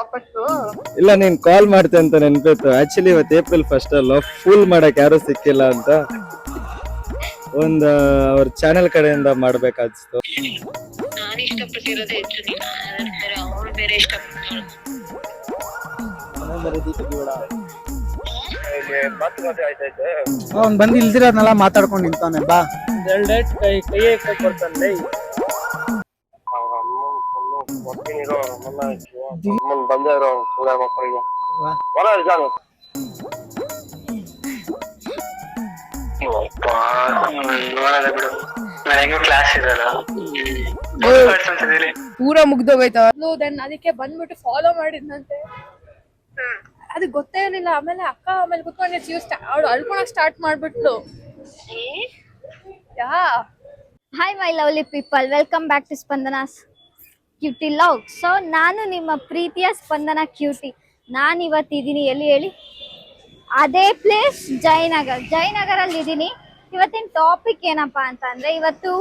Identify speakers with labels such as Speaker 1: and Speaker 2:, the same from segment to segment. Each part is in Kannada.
Speaker 1: ವಾಪಸ್ಸು
Speaker 2: ಇಲ್ಲ ನೀನ್ ಕಾಲ್ ಮಾಡ್ತೆ ಅಂತ ನೆನ್ಪಿತ್ತು. ಆಕ್ಚುಲಿ ಇವತ್ತು ಏಪ್ರಿಲ್ 1 ಅಲ್ಲ, ಫುಲ್ ಮಾಡಕ್ ಯಾರು ಸಿಕ್ಕಿಲ್ಲ ಅಂತ ಒಂದು ಅವ್ರ ಚಾನೆಲ್ ಕಡೆಯಿಂದ ಮಾಡ್ಬೇಕಾಗಿತ್ತು.
Speaker 1: ನಾನು ಇಷ್ಟಪಟ್ಟಿರೋದೇ ಹೆಚ್ಚು, ನೀನು ಅವಳು ಬೇರೆ ಇಷ್ಟಪಡ್ತಾಳೆ.
Speaker 3: ಅವ್ನು ಬಂದು ಇಲ್ದಿರೋದ್ನೆಲ್ಲ ಮಾತಾಡ್ಕೊಂಡು ನಿಂತಾನೆ. ಬಾ
Speaker 2: ಕೈ ಕೊಡ್ತಾನೆ.
Speaker 4: ಪೂರ ಮುಗ್ದೋಗೈತ. ಅದಕ್ಕೆ ಬಂದ್ಬಿಟ್ಟು ಫಾಲೋ ಮಾಡಿದ್ನಂತೆ. ಅದು ಗೊತ್ತೇ ಇರ್ಲಿಲ್ಲ. ಆಮೇಲೆ ಅಕ್ಕ ಆಮೇಲೆ ಕುತ್ಕೊಂಡು ಅವಳು ಅಳ್ಕೊಳಕ್ ಸ್ಟಾರ್ಟ್ ಮಾಡ್ಬಿಟ್ಲು.
Speaker 5: Hi my lovely people, welcome back to Spandana's cutie love. So ನಾನು ನಿಮ್ಮ ಪ್ರೀತಿಯ ಸ್ಪಂದನ ಕ್ಯೂಟಿ. ನಾನು ಇವತ್ತಿದ್ದೀನಿ ಎಲ್ಲಿ ಹೇಳಿ? ಅದೇ ಪ್ಲೇಸ್ ಜಯನಗರಲ್ಲಿ ಇದ್ದೀನಿ. ಇವತ್ತಿನ ಟಾಪಿಕ್ ಏನಪ್ಪಾ ಅಂತ ಅಂದ್ರೆ, ಇವತ್ತು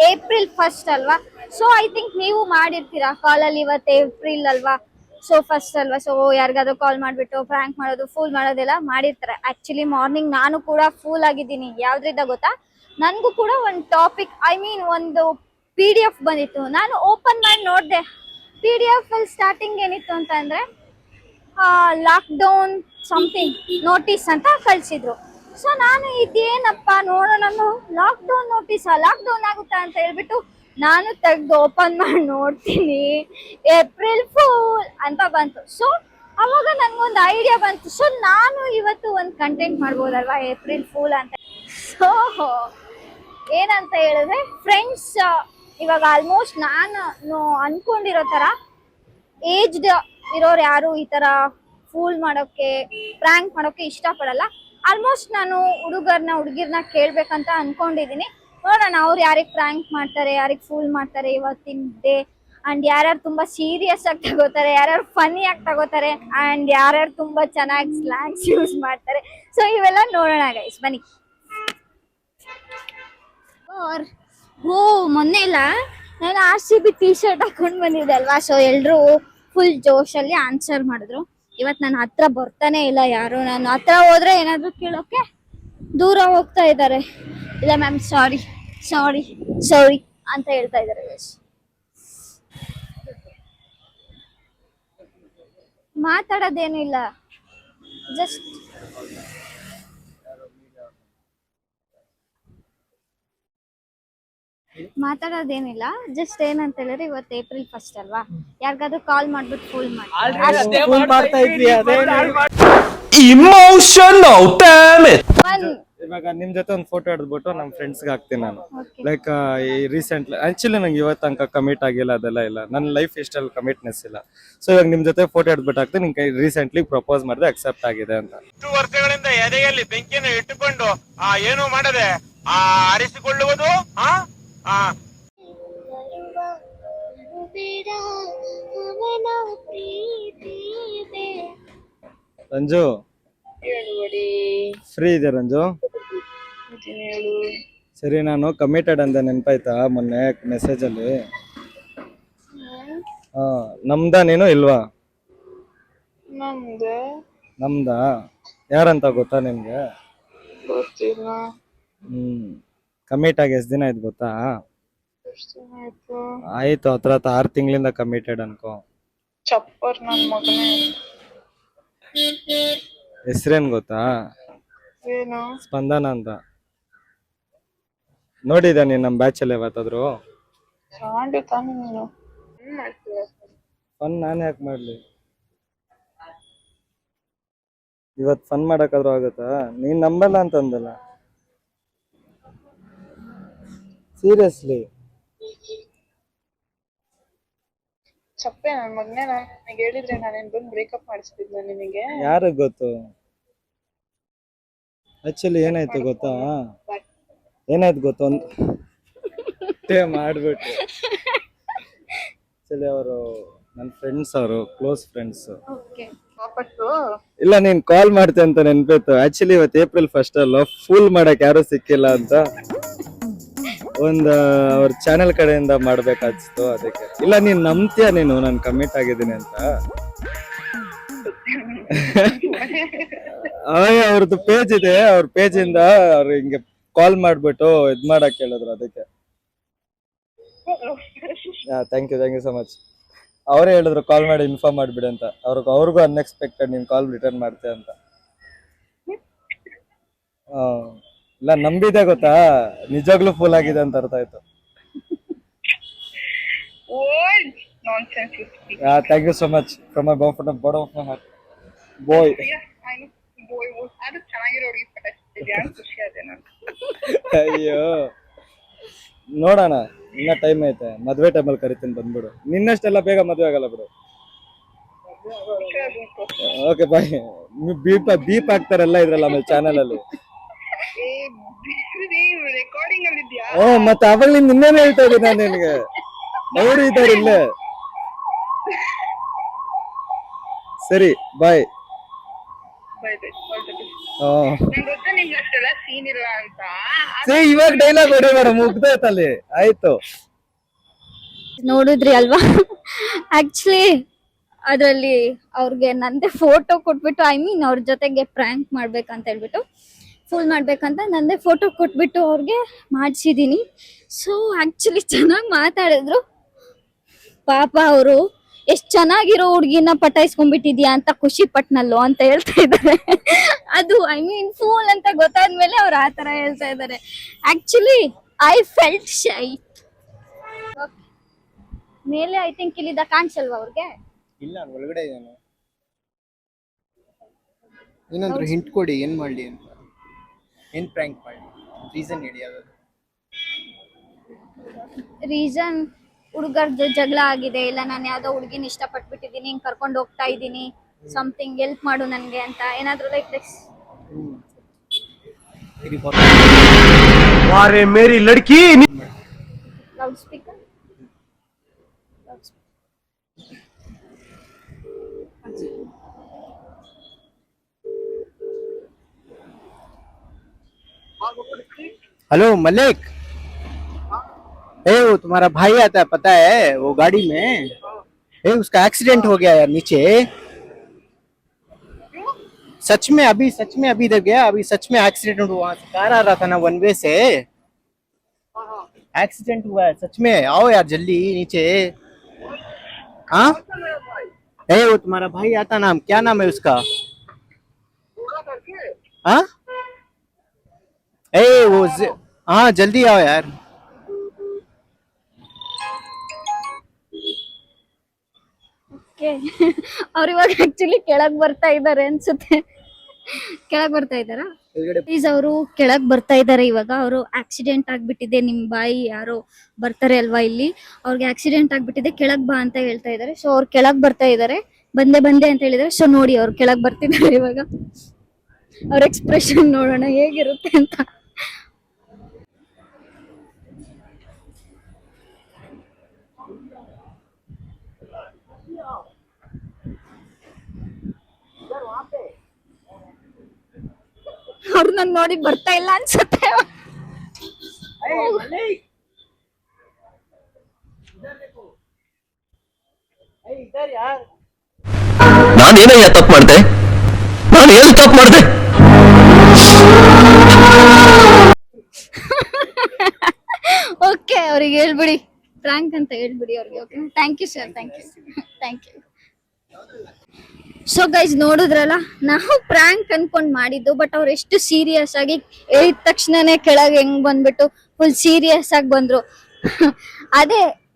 Speaker 5: ಏಪ್ರಿಲ್ 1 ಅಲ್ವಾ. ಸೊ ಐ ಥಿಂಕ್ ನೀವು ಮಾಡಿರ್ತೀರಾ ಕಾಲಲ್ಲಿ. ಇವತ್ತು ಏಪ್ರಿಲ್ ಅಲ್ವಾ, ಸೊ 1 ಅಲ್ವಾ. ಸೊ ಯಾರಿಗಾದ್ರೂ ಕಾಲ್ ಮಾಡಿಬಿಟ್ಟು ಫ್ರ್ಯಾಂಕ್ ಮಾಡೋದು, ಫೂಲ್ ಮಾಡೋದೆಲ್ಲ ಮಾಡಿರ್ತಾರೆ. ಆಕ್ಚುಲಿ ಮಾರ್ನಿಂಗ್ ನಾನು ಕೂಡ ಫೂಲ್ ಆಗಿದ್ದೀನಿ. ಯಾವ್ದ್ರಿಂದ ಗೊತ್ತಾ? ನನಗೂ ಕೂಡ ಒಂದು ಟಾಪಿಕ್, ಒಂದು PDF ಬಂದಿತ್ತು. ನಾನು ಓಪನ್ ಮಾಡಿ ನೋಡಿದೆ. PDF ಅಲ್ಲಿ ಸ್ಟಾರ್ಟಿಂಗ್ ಏನಿತ್ತು ಅಂತ ಅಂದ್ರೆ, ಲಾಕ್ಡೌನ್ ಸಮಥಿಂಗ್ ನೋಟಿಸ್ ಅಂತ ಕಳ್ಸಿದ್ರು. ಸೊ ನಾನು ಇದೇನಪ್ಪ ನೋಡೋಣ, ಲಾಕ್ಡೌನ್ ನೋಟಿಸ್, ಲಾಕ್ಡೌನ್ ಆಗುತ್ತಾ ಅಂತ ಹೇಳ್ಬಿಟ್ಟು ನಾನು ತೆಗೆದು ಓಪನ್ ಮಾಡಿ ನೋಡ್ತೀನಿ. ಏಪ್ರಿಲ್ ಫೂಲ್ ಅಂತ ಬಂತು. ಸೊ ಅವಾಗ ನನ್ಗೊಂದು ಐಡಿಯಾ ಬಂತು. ಸೊ ನಾನು ಇವತ್ತು ಒಂದು ಕಂಟೆಂಟ್ ಮಾಡ್ಬೋದಲ್ವಾ ಏಪ್ರಿಲ್ ಫೂಲ್ ಅಂತ. ಸೊ ಏನಂತ ಹೇಳಿದ್ರೆ, ಫ್ರೆಂಡ್ಸ್ ಇವಾಗ ಆಲ್ಮೋಸ್ಟ್ ನಾನು ಅನ್ಕೊಂಡಿರೋ ತರ ಏಜ್ಡ್ ಇರೋರು ಯಾರು ಈ ತರ ಫೂಲ್ ಮಾಡೋಕೆ, ಪ್ರ್ಯಾಂಕ್ ಮಾಡೋಕೆ ಇಷ್ಟಪಡಲ್ಲ. ಆಲ್ಮೋಸ್ಟ್ ನಾನು ಹುಡುಗಿರ್ನ ಕೇಳ್ಬೇಕಂತ ಅನ್ಕೊಂಡಿದೀನಿ. ನೋಡೋಣ ಅವ್ರು ಯಾರಿಗೆ ಪ್ರ್ಯಾಂಕ್ ಮಾಡ್ತಾರೆ, ಯಾರಿಗೆ ಫೂಲ್ ಮಾಡ್ತಾರೆ ಇವತ್ತಿನ ಡೇ. ಅಂಡ್ ಯಾರ್ಯಾರು ತುಂಬಾ ಸೀರಿಯಸ್ ಆಗಿ ತಗೋತಾರೆ, ಯಾರ್ಯಾರು ಫನ್ನಿ ಆಗಿ ತಗೋತಾರೆ, ಅಂಡ್ ಯಾರ್ಯಾರು ತುಂಬಾ ಚೆನ್ನಾಗಿ ಸ್ಲ್ಯಾಂಗ್ಸ್ ಯೂಸ್ ಮಾಡ್ತಾರೆ. ಸೊ ಇವೆಲ್ಲ ನೋಡೋಣ ಗೈಸ್, ಬನ್ನಿ. ಮೊನ್ನೆ ಇಲ್ಲ ನಾನು RCB T-ಶರ್ಟ್ ಹಾಕೊಂಡು ಬಂದಿದ್ದೆ ಅಲ್ವಾ. ಸೊ ಎಲ್ರು ಫುಲ್ ಜೋಶಲ್ಲಿ ಆನ್ಸರ್ ಮಾಡಿದ್ರು. ಇವತ್ತು ನನ್ನ ಹತ್ರ ಬರ್ತಾನೆ ಇಲ್ಲ ಯಾರು. ನಾನು ಹತ್ರ ಹೋದ್ರೆ ಏನಾದ್ರು ಕೇಳೋಕೆ ದೂರ ಹೋಗ್ತಾ ಇದ್ದಾರೆ. ಇಲ್ಲ ಮ್ಯಾಮ್ ಸಾರಿ ಸಾರಿ ಸಾರಿ ಅಂತ ಹೇಳ್ತಾ ಇದ್ದಾರೆ. ಮಾತಾಡೋದೇನಿಲ್ಲ, ಜಸ್ಟ್ ಏನಂತ ಹೇಳಿದ್ರೆ, ಇವತ್ತು ಏಪ್ರಿಲ್ 1 ಅಲ್ವಾ. ಯಾರಿಗಾದ್ರೂ ಕಾಲ್ ಮಾಡ್ಬಿಟ್ಟು ಫೂಲ್ ಮಾಡಿ.
Speaker 2: ಇವಾಗ ನಿಮ್ ಜೊತೆ ಒಂದು ಫೋಟೋ ಹಿಡಿದ್ಬಿಟ್ಟು ನಮ್ಮ ಫ್ರೆಂಡ್ಸ್ಗೆ ಹಾಕ್ತೀನಿ ನಾನು. ಲೈಕ್ ರೀಸೆಂಟ್ಲಿ ಆಕ್ಚುಲಿ ನಂಗೆ ಇವತ್ತು ತನಕ ಕಮಿಟ್ ಆಗಿಲ್ಲ, ಅದೆಲ್ಲ ಇಲ್ಲ. ನನ್ನ ಲೈಫ್ ಇಷ್ಟಲ್ಲಿ ಕಮಿಟ್ನೆಸ್ ಇಲ್ಲ. ಸೊ ಇವಾಗ ನಿಮ್ ಜೊತೆ ಫೋಟೋ ಹಿಡ್ಬಿಟ್ಟು ಹಾಕ್ತೀನಿ. ನಿಂಗೆ ರೀಸೆಂಟ್ಲಿ ಪ್ರಪೋಸ್ ಮಾಡಿದೆ, ಅಕ್ಸೆಪ್ಟ್ ಆಗಿದೆ ಅಂತ.
Speaker 6: 2 ವರ್ಷಗಳಿಂದ ಎದೆಯಲ್ಲಿ ಬೆಂಕಿಯನ್ನು ಇಟ್ಟುಕೊಂಡು ಏನು ಮಾಡದೆ ಆರಿಸಿಕೊಳ್ಳುವುದು.
Speaker 2: ರಂಜು ಫ್ರೀ ಇದೆ ರಂಜು? ಸರಿ, ನಾನು ಕಮಿಟೆಡ್ ಅಂತ ನೆನಪಾಯ್ತಾ ಮೊನ್ನೆ ಮೆಸೇಜ್ ಅಲ್ಲಿ? ನಮ್ದಾ ನೀನು ಇಲ್ವಾ? ನಮ್ದಾ? ಯಾರಂತ ಗೊತ್ತಾ ನಿಮ್ಗೆ? ಕಮಿಟ್ ಆಗಿ ಎಷ್ಟು ದಿನ ಆಯ್ತು ಗೊತ್ತಾ? ಆಯ್ತು, 6 ತಿಂಗಳಿಂದ ಕಮಿಟೆಡ್ ಅನ್ಕೋ.
Speaker 1: ಚಪ್ಪರ್ ನನ್ ಮಗನೇ.
Speaker 2: ಹೆಸ್ರೇನ್ ಗೊತ್ತಾ?
Speaker 1: ಏನು?
Speaker 2: ಸ್ಪಂದನ ಅಂತ. ನೋಡಿದ ನೀನ್ ನಮ್ ಬ್ಯಾಚ್ ಅಲ್ಲಿ ಯಾವತ್ತಾದ್ರು? ಫನ್ ನಾನು ಯಾಕೆ ಮಾಡ್ಲಿ? ಇವತ್ ಫನ್ ಮಾಡಕ್ಕಾದ್ರೂ ಆಗತ್ತಾ? ನೀನ್ ನಂಬಲ್ಲ ಅಂತಂದಲ್ಲ, ಸೀರಿಯಸ್ಲಿ.
Speaker 1: ಚಪ್ಪೆ ನನ್ ಮಗನೇ. ನನಗೆ ಹೇಳಿದ್ರೆ ನಾನೇನ್ ಬಂದು ಬ್ರೇಕಪ್ ಮಾಡಿಸ್ತಿದ್ನ ನಿನಗೆ?
Speaker 2: ಯಾರಿಗ್ ಗೊತ್ತು? ಆಕ್ಚುಲಿ ಏನಾಯ್ತು ಗೊತ್ತಾ? ಮಾಡ್ಬಿಟ್ಟು ಆಕ್ಚುಲಿ ಅವರು ನನ್ನ ಫ್ರೆಂಡ್ಸ್, ಅವರು ಕ್ಲೋಸ್ ಫ್ರೆಂಡ್ಸ್.
Speaker 1: ವಾಪಸ್ಸು
Speaker 2: ಇಲ್ಲ ನೀನ್ ಕಾಲ್ ಮಾಡ್ತೆ ಅಂತ ನೆನ್ಪಿತ್ತು. ಆಕ್ಚುಲಿ ಇವತ್ತು ಏಪ್ರಿಲ್ 1 ಅಲ್ಲ, ಫೂಲ್ ಮಾಡಕ್ ಯಾರು ಸಿಕ್ಕಿಲ್ಲ ಅಂತ ಒಂದು ಅವ್ರ ಚಾನೆಲ್ ಕಡೆಯಿಂದ ಮಾಡ್ಬೇಕಾಗಿತ್ತು. ಅದಕ್ಕೆ. ಇಲ್ಲ ನೀನ್ ನಂಬ್ತೀಯ ನೀನು ನಾನು ಕಮಿಟ್ ಆಗಿದ್ದೀನಿ ಅಂತ? ಅವ್ರದ್ದು ಪೇಜ್ ಇದೆ, ಅವ್ರ ಪೇಜ್ ಇಂದ ಅವ್ರು ಹಿಂಗೆ ಕಾಲ್ ಮಾಡ್ಬಿಟ್ಟು ಇದ್ ಮಾಡಕ್ ಹೇಳಿದ್ರು, ಅದಕ್ಕೆ. Thank you so much. ಅವರೇ ಹೇಳಿದ್ರು ಕಾಲ್ ಮಾಡಿ ಇನ್ಫಾರ್ಮ್ ಮಾಡ್ಬಿಡಿ ಅಂತ. ಅವ್ರಿಗೂ ಅನ್ಎಕ್ಸ್ಪೆಕ್ಟೆಡ್ ನೀನ್ ಕಾಲ್ ರಿಟರ್ನ್ ಮಾಡ್ತೆ ಅಂತ. ಇಲ್ಲ ನಂಬಿದೆ ಗೊತ್ತಾ, ನಿಜಾಗ್ಲೂ ಫುಲ್ ಆಗಿದೆ ಅಂತ ಅರ್ಥ ಆಯ್ತು.
Speaker 1: What nonsense you speak.
Speaker 2: Thank you so much from my bottom of my heart boy.
Speaker 1: Yeah, I know. Boy, ಅದು ಚೆನ್ನಾಗಿರೋ ಹುಡುಗಿ ಪಟಾಯಿಸ್ತಿದ್ಯಾ ಅಂತ ಖುಷಿ ಆದೆ ನಾನು.
Speaker 2: ಅಯ್ಯೋ ನೋಡೋಣ, ಇನ್ನ ಟೈಮ್ ಐತೆ. ಮದ್ವೆ ಟೈಮಲ್ಲಿ ಕರಿತೀನಿ, ಬಂದ್ಬಿಡು. ನಿನ್ನಷ್ಟೆಲ್ಲ ಬೇಗ ಮದ್ವೆ ಆಗಲ್ಲ ಬಿಡು. Okay bye. ಬೀಪ್ ಹಾಕ್ತಾರಲ್ಲ ಇದ್ರಲ್ಲ ಆಮೇಲೆ ಚಾನಲ್ ಅಲ್ಲಿ.
Speaker 1: ಏ ರೆಕಾರ್ಡಿಂಗ್ ಅಲ್ಲಿ ಇದ್ಯಾ?
Speaker 2: ಮತ್ತೆ ಅವಾಗ ನಿನ್ನೇನು ಹೇಳ್ತಾ ಇದ್ದೀನಿ ನಾನು ನಿನ್ಗೆ. ಅವರು ಇದ್ದಾರೆ ಇಲ್ಲೇ. ಸರಿ ಬಾಯ್.
Speaker 1: ನಂಗೆ ಗೊತ್ತಾ ನಿಮ್ಗೆ ಅಷ್ಟೆಲ್ಲ ಸೀನ್ ಇಲ್ಲ ಅಂತ.
Speaker 2: ಇವಾಗ ಡೈಲಾಗ್ ಹೊಡಿಬೇಡ, ಮುಗ್ದೈತಲ್ಲಿ. ಆಯ್ತು,
Speaker 5: ನೋಡಿದ್ರಿ ಅಲ್ವಾ? ಆಕ್ಚುಲಿ ಅದ್ರಲ್ಲಿ ಅವ್ರಿಗೆ ನಂದೇ ಫೋಟೋ ಕೊಟ್ಬಿಟ್ಟು, ಐ ಮೀನ್ ಅವ್ರ ಜೊತೆಗೆ ಪ್ರ್ಯಾಂಕ್ ಮಾಡ್ಬೇಕಂತ ಹೇಳ್ಬಿಟ್ಟು, ಫುಲ್ ಮಾಡ್ಬೇಕಂತ ನಂದೇ ಫೋಟೋ ಕೊಟ್ಬಿಟ್ಟು ಅವ್ರಿಗೆ ಮಾಡಿಸಿದೀನಿ. ಸೊ ಆಕ್ಚುಲಿ ಚೆನ್ನಾಗಿ ಮಾತಾಡಿದ್ರು. ಪಾಪ ಅವರು ಎಷ್ಟ್ ಚೆನ್ನಾಗಿರೋ ಹುಡ್ಗಿನ ಪಟಾಯಿಸ್ಕೊಂಡ್ಬಿಟ್ಟಿದ್ಯಾ ಅಂತ ಖುಷಿ ಪಟ್ನಲ್ಲೋ ಅಂತ ಹೇಳ್ತಾ ಇದ್ದಾರೆ. ಅದು ಐ ಮೀನ್ ಫೂಲ್ ಅಂತ ಗೊತ್ತಾದ್ಮೇಲೆ ಅವ್ರು ಆತರ ಹೇಳ್ತಾ ಇದ್ದಾರೆ. Actually I felt shy. ಮೇಲೆ ಐ ಥಿಂಕ್ ಇಲ್ಲಿದ್ದ ಕಾಣಿಸಲ್ವಾ ಅವ್ರಿಗೆ?
Speaker 3: ಇಲ್ಲ, ಒಳಗಡೆ ಇದ್ದಾನೆ. ಏನಾದ್ರು ಹಿಂಟ್ ಕೊಡಿ, ಏನ್ ಮಾಡ್ಲಿ ಅಂತ. ಏನ್ ಪ್ರ್ಯಾಂಕ್ ಮಾಡಿ, ರೀಸನ್ ಹೇಳಿ. ಯಾವ್ದು
Speaker 5: ರೀಸನ್? ಹುಡುಗರ್ದು ಜಗಳ ಆಗಿದೆ, ಇಲ್ಲ ನಾನು ಯಾವ್ದೋ ಹುಡುಗಿನ ಇಷ್ಟಪಟ್ಬಿಟ್ಟಿದೀನಿ, ಹಿಂಗ್ ಕರ್ಕೊಂಡು ಹೋಗ್ತಾ ಇದ್ದೀನಿ, ಸಮಥಿಂಗ್ ಹೆಲ್ಪ್ ಮಾಡು ನನ್ಗೆ ಅಂತ ಏನಾದ್ರು ಲೈಕ್ ದಿಸ್.
Speaker 7: वारे मेरी लड़की
Speaker 5: ಲೌಡ್ ಸ್ಪೀಕರ್.
Speaker 3: हेलो मलिक, वो तुम्हारा भाई आता है, पता है? वो गाड़ी में उसका एक्सीडेंट हो गया यार नीचे। सच में अभी इधर गया, अभी सच में एक्सीडेंट हुआ। वहां से कार आ रहा था ना, वन वे से एक्सीडेंट हुआ है सच में। आओ यार जल्दी नीचे। हाँ, वो तुम्हारा भाई आता, नाम क्या नाम है उसका? हाँ, हाँ जल्दी आओ यार।
Speaker 5: ಅವ್ರು ಇವಾಗ ಆಕ್ಚುಲಿ ಕೆಳಗ್ ಬರ್ತಾ ಇದಾರೆ ಅನ್ಸುತ್ತೆ. ಕೆಳಗ್ ಬರ್ತಾ ಇದಾರಾ? ಪ್ಲೀಸ್, ಅವರು ಕೆಳಗ್ ಬರ್ತಾ ಇದಾರೆ ಇವಾಗ. ಅವರು ಆಕ್ಸಿಡೆಂಟ್ ಆಗ್ಬಿಟ್ಟಿದೆ, ನಿಮ್ ಬಾಯಿ ಯಾರೋ ಬರ್ತಾರೆ ಅಲ್ವಾ ಇಲ್ಲಿ, ಅವ್ರಿಗೆ ಆಕ್ಸಿಡೆಂಟ್ ಆಗ್ಬಿಟ್ಟಿದೆ, ಕೆಳಗ್ ಬಾ ಅಂತ ಹೇಳ್ತಾ ಇದಾರೆ. ಸೊ ಅವ್ರು ಕೆಳಗ್ ಬರ್ತಾ ಇದಾರೆ, ಬಂದೆ ಅಂತ ಹೇಳಿದಾರೆ. ಸೊ ನೋಡಿ, ಅವ್ರು ಕೆಳಗ್ ಬರ್ತಿದ್ದಾರೆ ಇವಾಗ. ಅವ್ರ ಎಕ್ಸ್ಪ್ರೆಷನ್ ನೋಡೋಣ ಹೇಗಿರುತ್ತೆ ಅಂತ. ಅವ್ರು ನನ್ ನೋಡಿ ಬರ್ತಾ ಇಲ್ಲ ಅನ್ಸುತ್ತೆ.
Speaker 7: ನಾನೇನಯ್ಯ ತಪ್ಪು ಮಾಡ್ದೆ? ನಾನು ಏನು ತಪ್ಪು ಮಾಡ್ದೆ?
Speaker 5: ಓಕೆ, ಅವ್ರಿಗೆ ಹೇಳ್ಬಿಡಿ, ಫ್ರಾಂಕ್ ಅಂತ ಹೇಳ್ಬಿಡಿ ಅವ್ರಿಗೆ. Okay, thank you sir, thank you. So guys, ನೋಡಿದ್ರಲ್ಲ, ನಾವು ಪ್ರ್ಯಾಂಕ್ ಅನ್ಕೊಂಡ್ ಮಾಡಿದ್ದು, ಬಟ್ ಅವ್ರು ಎಷ್ಟು ಸೀರಿಯಸ್ ಆಗಿ ಹೇಳಿದ ತಕ್ಷಣನೇ ಕೆಳಗೆ ಹೆಂಗ್ ಬಂದ್ಬಿಟ್ಟು ಫುಲ್ ಸೀರಿಯಸ್ ಆಗಿ ಬಂದ್ರು.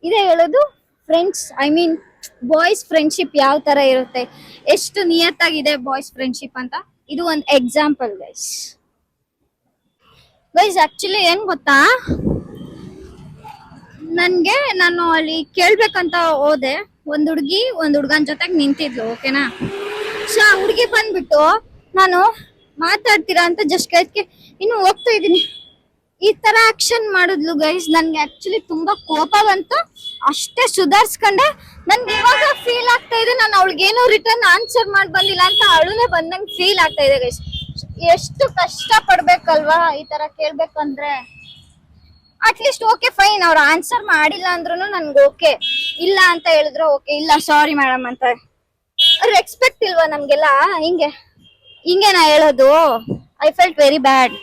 Speaker 5: ಇದೇ ಹೇಳೋದು friends, I mean boys friendship ಯಾವ ತರ ಇರುತ್ತೆ, ಎಷ್ಟು ನಿಯತ್ತಾಗಿದೆ ಬಾಯ್ಸ್ ಫ್ರೆಂಡ್ಶಿಪ್ ಅಂತ. ಇದು ಒಂದು ಎಕ್ಸಾಂಪಲ್ ಗೈಸ್. ಆಕ್ಚುಲಿ ಏನ್ ಗೊತ್ತಾ, ನಾನು ಅಲ್ಲಿ ಕೇಳ್ಬೇಕಂತ ಹೋದೆ. ಒಂದ್ ಹುಡ್ಗನ್ ಜೊತೆಗ್ ನಿಂತಿದ್ಲು, ಓಕೆನಾ? ಸೊ ಆ ಹುಡ್ಗಿ ಬಂದ್ಬಿಟ್ಟು ನಾನು ಮಾತಾಡ್ತೀರಾ ಅಂತ ಜಸ್ಟ್ ಕೇಳಕ್ಕೆ ಇನ್ನು ಹೋಗ್ತಾ ಇದೀನಿ, ಈ ತರ ಆಕ್ಷನ್ ಮಾಡಿದ್ಲು ಗೈಸ್. ನನ್ಗೆ ಆಕ್ಚುಲಿ ತುಂಬಾ ಕೋಪ ಬಂತು. ಅಷ್ಟೇ ಸುಧಾರ್ಸ್ಕೊಂಡೆ. ನನ್ಗೆ ಇವಾಗ ಫೀಲ್ ಆಗ್ತಾ ಇದೆ, ನಾನು ಅವಳಿಗೇನು ರಿಟರ್ನ್ ಆನ್ಸರ್ ಮಾಡಿ ಬಂದಿಲ್ಲ ಅಂತ ಅಳುನೇ ಬಂದಂಗೆ ಫೀಲ್ ಆಗ್ತಾ ಇದೆ ಗೈಸ್. ಎಷ್ಟು ಕಷ್ಟ ಪಡ್ಬೇಕಲ್ವಾ ಈ ತರ ಕೇಳ್ಬೇಕಂದ್ರೆ. ಅಟ್ಲೀಸ್ಟ್ ಓಕೆ ಫೈನ್, ಅವ್ರು ಆನ್ಸರ್ ಮಾಡಿಲ್ಲ ಅಂದ್ರೂ ನನ್ಗೆ ಓಕೆ, ಇಲ್ಲ ಅಂತ ಹೇಳಿದ್ರು ಓಕೆ, ಇಲ್ಲ ಸಾರಿ ಮೇಡಮ್ ಅಂತ ರೆಸ್ಪೆಕ್ಟ್ ಇಲ್ವಾ ನಮ್ಗೆಲ್ಲ? ಹಿಂಗೆ ನಾ ಹೇಳೋದು. I felt very bad.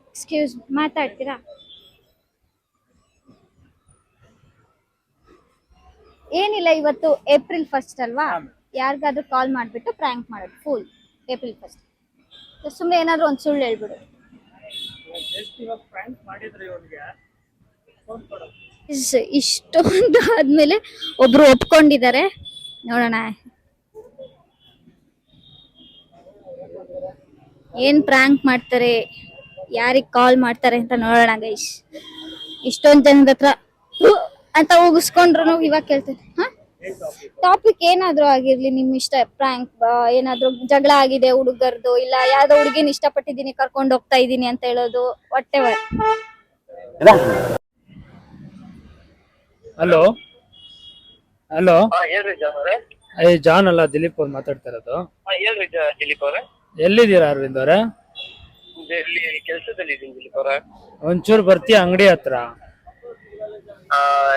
Speaker 5: Excuse, ಮಾತಾಡ್ತೀರಾ? ಏನಿಲ್ಲ, ಇವತ್ತು ಏಪ್ರಿಲ್ 1 ಅಲ್ವಾ? ಯಾರಿಗಾದ್ರೂ ಕಾಲ್ ಮಾಡ್ಬಿಟ್ಟು ಪ್ರ್ಯಾಂಕ್ ಮಾಡೋದು ಫುಲ್ ಏಪ್ರಿಲ್ 1. ಸುಮ್ಮನೆ ಏನಾದ್ರು ಒಂದ್ ಸುಳ್ಳು ಹೇಳ್ಬಿಡು. ಇಷ್ಟೊಂದು ಆದ್ಮೇಲೆ ಒಬ್ರು ಒಪ್ಕೊಂಡಿದ್ದಾರೆ, ನೋಡೋಣ ಏನ್ ಪ್ರ್ಯಾಂಕ್ ಮಾಡ್ತಾರೆ, ಯಾರಿಗ್ ಕಾಲ್ ಮಾಡ್ತಾರೆ ಅಂತ ನೋಡೋಣ ಗೈಸ್. ಇಷ್ಟೊಂದ್ ಜನದ ಹತ್ರ ಅಂತ ಹೋಗಿಸ್ಕೊಂಡ್ರು ಇವಾಗ ಕೇಳ್ತೇನೆ. ಟಾಪಿಕ್ ಏನಾದ್ರೂ ಆಗಿರ್ಲಿ, ನಿಮ್ ಇಷ್ಟ. ಪ್ರ್ಯಾಂಕ್, ಏನಾದ್ರೂ ಜಗಳ ಆಗಿದೆ ಹುಡುಗರ್ದು, ಇಲ್ಲ ಯಾವ್ದೋ ಹುಡುಗಿನ ಇಷ್ಟಪಟ್ಟಿದ್ದೀನಿ ಕರ್ಕೊಂಡು ಹೋಗ್ತಾ ಇದೀನಿ ಅಂತ ಹೇಳೋದು, ವಾಟ್ ಎವರ್.
Speaker 8: ಹಲೋ ಹಲೋ,
Speaker 6: ಹೇಳ್ರಿ ಜಾನ್ ಅವ್ರೆ.
Speaker 8: ಜಾನ್ ಅಲ್ಲ, ದಿಲೀಪ್ ಅವ್ರು ಮಾತಾಡ್ತಾ ಇರೋದು.
Speaker 6: ಹೇಳ್ರಿ ದಿಲೀಪ್ ಅವ್ರೆ.
Speaker 8: ಎಲ್ಲಿದ್ದೀರಾ ಅರವಿಂದ್ ಅವ್ರೆ?
Speaker 6: ಇಲ್ಲಿ ಕೆಲ್ಸದಲ್ಲಿ ಇದೀನಿ ದಿಲೀಪ್ ಅವ್ರೆ.
Speaker 8: ಒಂಚೂರು ಬರ್ತೀಯ ಅಂಗಡಿ ಹತ್ರ?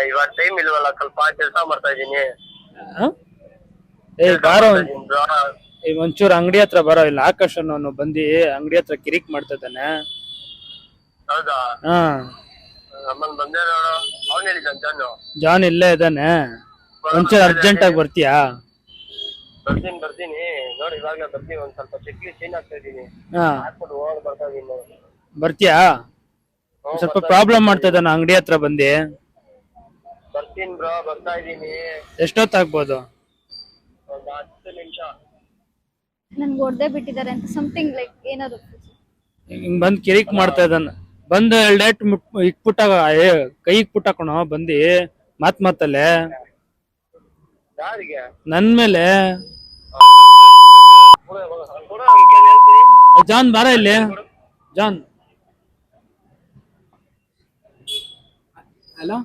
Speaker 6: ಇವಾಗ ಟೈಮ್ ಇಲ್ವಲ್ಲ, ಸ್ವಲ್ಪ ಕೆಲಸ ಮಾಡ್ತಾ ಇದೀನಿ.
Speaker 8: ಬಾರೋ, ಒಂಚೂರು ಅಂಗಡಿ ಹತ್ರ ಬರೋ. ಇಲ್ಲ ಆಕಾಶ್ ಅನ್ನೋನು ಬಂದಿ ಅಂಗಡಿ ಹತ್ರ ಕಿರಿಕ್ ಮಾಡ್ತಾ ಇದ್ದಾನೆ.
Speaker 6: ಹೌದಾ?
Speaker 8: ಹಾ,
Speaker 6: ನಮ್ಮನ್ ಬಂದೆ ನೋಡು. ಅವ್ನು ಹೇಳಿದ್ದಾನೆ ಜಾನು.
Speaker 8: ಜಾನ್ ಇಲ್ಲೇ ಇದ್ದಾನೆ. ಒಂಚೂರು ಅರ್ಜೆಂಟ್ ಆಗಿ ಬರ್ತೀಯಾ?
Speaker 6: ಬರ್ತೀನಿ ನೋಡಿ, ಇವಾಗ್ಲೇ ಬರ್ತೀನಿ. ಒಂದ್ ಸ್ವಲ್ಪ ಚೆಕ್ಲಿ ಚೇಂಜ್ ಆಗ್ತಾ ಇದೀನಿ.
Speaker 8: ಹಾ,
Speaker 6: ಹಾಕ್ಬಿಟ್ಟು ಹೋಗಿ ಬರ್ತಾ ಇದೀನಿ.
Speaker 8: ಬರ್ತೀಯಾ? ಸ್ವಲ್ಪ ಪ್ರಾಬ್ಲಮ್ ಮಾಡ್ತಾ ಇದ್ದಾನೆ ಅಂಗಡಿ ಹತ್ರ ಬಂದಿ.
Speaker 6: ಬರ್ತೀನಿ ಬ್ರೋ, ಬರ್ತಾ ಇದೀನಿ.
Speaker 8: ಎಷ್ಟೊತ್ತಾಗ್ಬೋದು?
Speaker 6: ಒಂದ್ 10 ನಿಮಿಷ.
Speaker 5: ನನ್ಗೆ ಹೊಡೆದೇ ಬಿಟ್ಟಿದ್ದಾರೆ ಅಂತ ಸಮಥಿಂಗ್ ಲೈಕ್ ಏನಾದ್ರು.
Speaker 8: ಹಿಂಗ್ ಬಂದ್ ಕಿರಿಕ್ ಮಾಡ್ತಾ ಇದ್ದಾನ. ಬಂದು 2 ಡೇಟ್ ಇಕ್ಬಿಟ್ಟಾಗ ಕೈ ಇಕ್ಬಿಟ್ಟಾಕಣೋ ಬಂದಿ ಮಾತಲ್ಲೇ
Speaker 6: ಯಾರಿಗೆ?
Speaker 8: ನನ್ ಮೇಲೆ. ಜಾನ್ ಬಾರ ಇಲ್ಲಿ. John,
Speaker 3: hello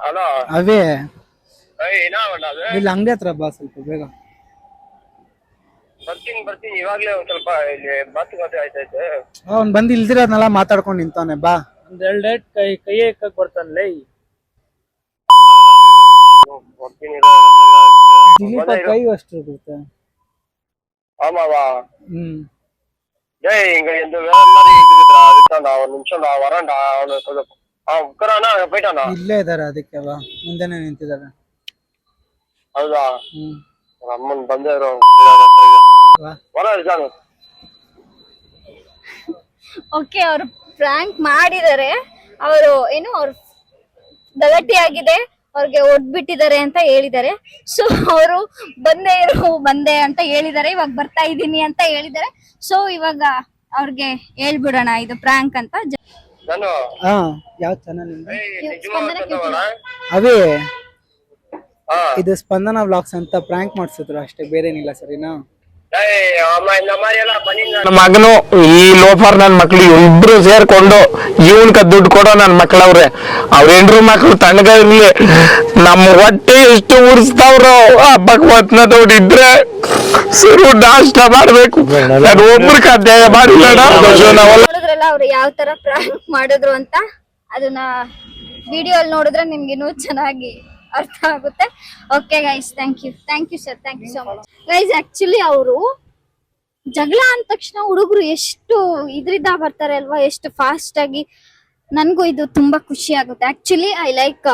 Speaker 6: hello.
Speaker 3: ಅವೇ
Speaker 6: ಇಲ್ಲಿ
Speaker 3: ಅಂಗಡಿ ಹತ್ರ ಬಾ, ಸ್ವಲ್ಪ ಬೇಗ.
Speaker 6: ಬರ್ತೀನಿ ಇವಾಗ್ಲೇ. ಒಂದ್ ಸ್ವಲ್ಪ ಇಲ್ಲಿ ಮಾತುಕತೆ ಆಯ್ತೈತೆ.
Speaker 3: ಅವ್ನ್ ಬಂದು ಇಲ್ದಿರೋದ್ನೆಲ್ಲ ಮಾತಾಡ್ಕೊಂಡು ನಿಂತಾನೆ, ಬಾ.
Speaker 8: ಒಂದ್ 2 ಡೇಟ್ ಕೈ ಎಕ್ಕಕ್ ಬರ್ತಾನಲ್ಲ.
Speaker 3: ಕೈ ಅಷ್ಟು ಇರುತ್ತೆ.
Speaker 6: ஆமாவா?
Speaker 3: டேய்
Speaker 6: இங்க எந்த வேலை மாதிரி இருக்குதுடா. அதுதான் ஒரு நிமிஷம் நான் வரேன்டா. அவனு கொஞ்சம் உட்காரானா போயிட்டானா?
Speaker 3: ಇಲ್ಲೇ ಇದಾರೆ, ಅದಕ್ಕೆ ಬಾ, ಮುಂದೆನೆ ನಿಂತಿದ್ದಾರೆ.
Speaker 6: ಹೌದಾ? ಅಮ್ಮನ್ ಬಂದೇ ಇರೋ. ಜಾನು.
Speaker 5: ಓಕೆ, ಅವ್ರು ಪ್ರ್ಯಾಂಕ್ ಮಾಡಿದ್ದಾರೆ. ಅವರು ಏನು, ಅವ್ರು ಗಲಾಟೆ ಆಗಿದೆ, ಅವ್ರಿಗೆ ಒಡ್ಬಿಟ್ಟಿದ್ದಾರೆ ಅಂತ ಹೇಳಿದ್ದಾರೆ. ಸೊ ಅವರು ಬಂದೆ ಅಂತ ಹೇಳಿದ್ದಾರೆ, ಇವಾಗ ಬರ್ತಾ ಇದ್ದೀನಿ ಅಂತ ಹೇಳಿದ್ದಾರೆ. ಸೊ ಇವಾಗ ಅವ್ರಿಗೆ ಹೇಳ್ಬಿಡೋಣ ಇದು ಪ್ರ್ಯಾಂಕ್ ಅಂತ.
Speaker 3: ಯಾವ ಚಾನಲ್? ಅವೇ ಇದು ಸ್ಪಂದನ ವ್ಲಾಗ್ಸ್ ಅಂತ ಪ್ರ್ಯಾಂಕ್ ಮಾಡ್ಸಿದ್ರು ಅಷ್ಟೇ, ಬೇರೇನಿಲ್ಲ. ಸರಿನಾ?
Speaker 7: ನನ್ನ ಮಗನು ಈ ಲೋಫರ್ ನನ್ ಮಕ್ಳು ಇಬ್ರು ಸೇರ್ಕೊಂಡು ಇವನ್ಕ ದುಡ್ಡು ಕೊಡೋ ನನ್ ಮಕ್ಳವ್ರೆ. ಅವ್ರ ಹೆಂಡ್ರು ಮಕ್ಳು ತಣ್ಣಗ ಇರ್ಲಿ, ನಮ್ಮ ಹೊಟ್ಟೆ ಎಷ್ಟು ಉರ್ಸ್ತಾವ್ರೋ ಆ ಭಗವತ್ನ ದುಡ್ಡಿದ್ರೆ ಶುರು ನಾಷ್ಟ ಮಾಡ್ಬೇಕು. ನಾನು ಒಬ್ರಿಗೆ ಅಧ್ಯಾಯ ಮಾಡಿಲ್ಲ.
Speaker 5: ನೋಡಿದ್ರಲ್ಲ ಅವ್ರು ಯಾವ ತರ ಪ್ರ್ಯಾಂಕ್ ಮಾಡಿದ್ರು ಅಂತ. ಅದನ್ನ ವಿಡಿಯೋ ಅಲ್ಲಿ ನೋಡಿದ್ರೆ ನಿಮ್ಗೆ ಇನ್ನೂ ಚೆನ್ನಾಗಿ ಅರ್ಥ ಆಗುತ್ತೆ. Okay guys, thank you sir, thank you so much guys. Actually ಅವರು ಜಗಳ ಅಂದ ತಕ್ಷಣ ಹುಡುಗರು ಎಷ್ಟು ಇದ್ರಿಂದ ಬರ್ತಾರೆ ಅಲ್ವಾ, ಎಷ್ಟು ಫಾಸ್ಟ್ ಆಗಿ. ನನ್ಗೂ ಇದು ತುಂಬಾ ಖುಷಿ ಆಗುತ್ತೆ. Actually I like